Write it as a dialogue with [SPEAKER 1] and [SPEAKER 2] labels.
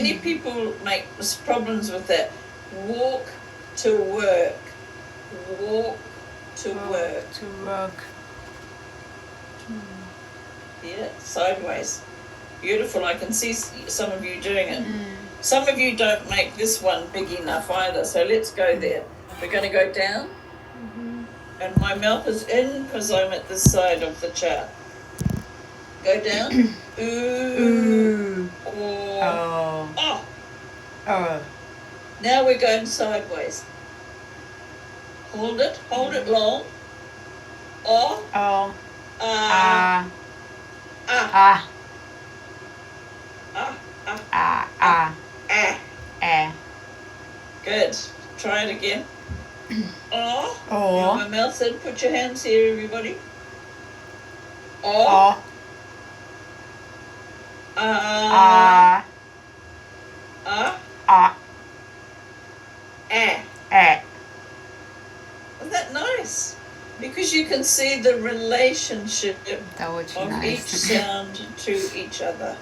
[SPEAKER 1] Many people make problems with that. Walk to work. Walk to work.
[SPEAKER 2] To work.
[SPEAKER 1] Yeah, sideways. Beautiful. I can see some of you doing it. Some of you don't make this one big enough either, so let's go there. We're going to go down. And my mouth is in because I'm at this side of the chart. Go down. Ooh.
[SPEAKER 2] Oh.
[SPEAKER 1] Oh.
[SPEAKER 2] Oh.
[SPEAKER 1] Now we're going sideways. Hold it long. Oh.
[SPEAKER 2] Oh.
[SPEAKER 1] Ah.
[SPEAKER 2] Ah.
[SPEAKER 1] Ah.
[SPEAKER 2] Ah.
[SPEAKER 1] Ah.
[SPEAKER 2] Ah. Ah.
[SPEAKER 1] Ah.
[SPEAKER 2] Ah.
[SPEAKER 1] Good. Try it again. Oh.
[SPEAKER 2] Oh.
[SPEAKER 1] My mouth said, put your hands here, everybody. Oh.
[SPEAKER 2] Oh.
[SPEAKER 1] Ah. Ah.
[SPEAKER 2] Ah.
[SPEAKER 1] Ah.
[SPEAKER 2] Ah.
[SPEAKER 1] Isn't that nice? Because you can see the relationship
[SPEAKER 2] That would be
[SPEAKER 1] of
[SPEAKER 2] nice.
[SPEAKER 1] each sound to each other.